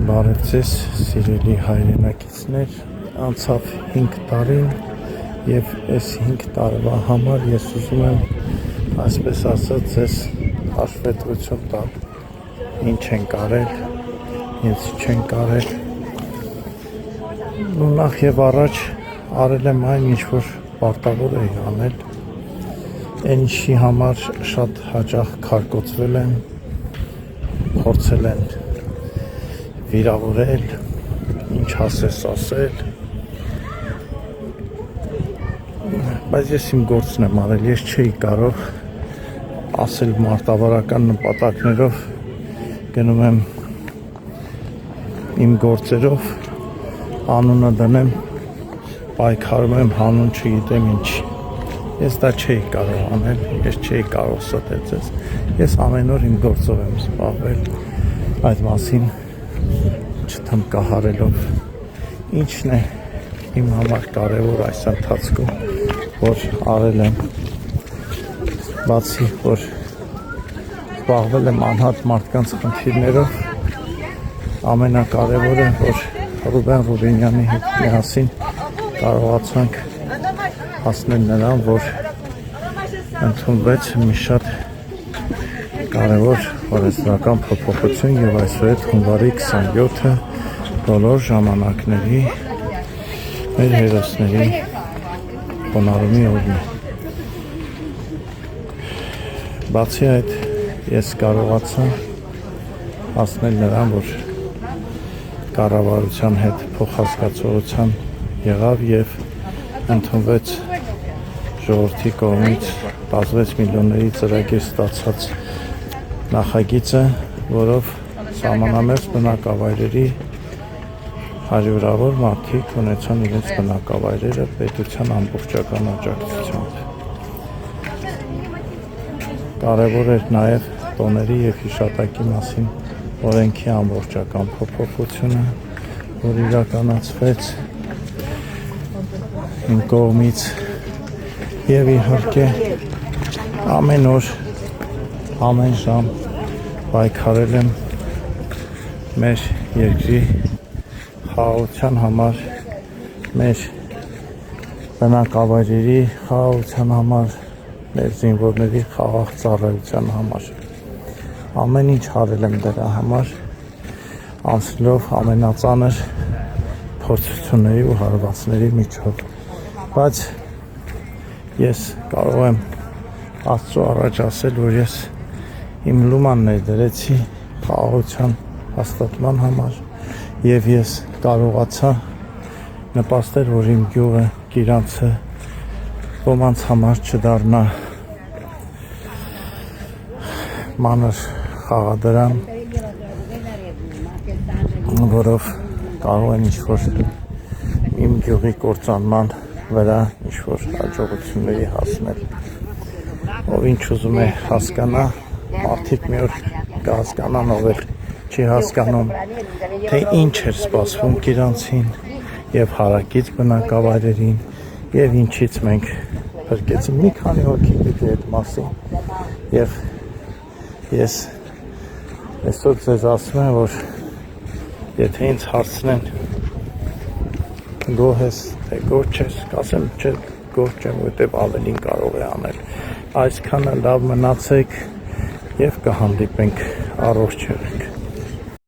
Բարև ձեզ, սիրելի հայրենակիցներ, անցավ 5 տարին և այս 5 տարվա համար ես ուզում եմ, այսպես ասած, ձեզ հաշվետվություն տալ, ինչ ենք արել, ինչ չենք արել, ու նախ և առաջ արել եմ այն, ինչ որ պարտավոր էի անել, այն ինչի համար շատ հաճախ քարկոծվել եմ, փորձել են վիրավորել, ինչ ասես ասել, բայց ես իմ գործն եմ արել, ես չէի կարող ասել մարտավարական նպատակներով, գնում եմ իմ գործերով, անունը դնեմ, պայքարում եմ հանուն չգիտեմ ինչ, ես դա չէի կարող անել, ես չէի կարող ստել ձեզ, ես ամեն օր իմ գործով եմ զբաղվել, այդ մասին չթմկահարելով, ինչն է իմ համար կարևոր այս ընթացքում, որ արել եմ, բացի որ զբաղվել եմ անհատ մարդկանց խնդիրներով, ամենակարևորը, որ Ռուբեն Ռուբինյանի հետ միասին կարողացանք հասնել նրան, որ ընդունվեց մի շատ կարևոր օրենսդրական փոփոխություն և այսուհետ հունվարի 27-ը բոլոր ժամանակների մեր հերոսների խոնարհումի օրն է։ Բացի այդ, ես կարողացա հասնել նրան, որ կառավարության հետ փոխհասկացողության եղավ և ընդունվեց ժողովրդի կողմից 16 միլիոնների ծրագիր ստացած նախագիծը, որով սահմանամերձ բնակավայրերի հարյուրավոր մարդիկ ունեցան իրենց բնակավայրերը պետության ամբողջական աջակցությամբ։ Կարևոր էր նաև տոների և հիշատակի մասին օրենքի ամբողջական փոփոխությունը, որ իրականացվեց իմ կողմից և իհարկե ամեն օր, ամեն ժամ պայքարել եմ մեր երկրի խաղաղության համար, մեր բնակավայրերի խաղաղության համար, մեր զինվորների խաղաղ ծառայության համար։ Ամեն ինչ արել եմ դրա համար, անցնելով ամենածանր փորձությունների ու հարվածների միջով։ Բայց ես կարող եմ Աստծո առաջ ասել, որ ես իմ լուման ներդրեցի խաղաղության հաստատման համար և ես կարողացա նպաստել, որ իմ գյուղը, Գիրանցը ոմանց համար չդառնա մանր խաղադրամ, որով կարող են ինչ-որ իմ գյուղի կործանման վրա ինչ-որ հաջողությունների հասնել։ Ով ինչ ուզում է հասկանա, մարդիկ մի օր կհասկանան, ով էլ չի հասկանում, թե ինչ էր սպասվում Գիրանցին և հարակից բնակավայրերին և ինչից մենք փրկեցինք մի քանի հոգի գիտի այդ մասին և ես այսօր ձեզ ասում եմ, որ եթե ինձ հարցնեն գոհ ես, թե գոհ չես, կասեմ չէ, գոհ չեմ, որտև ավելին կարող է անել, այսքանը լավ մնացեք և կհանդիպենք, առողջ եղեք։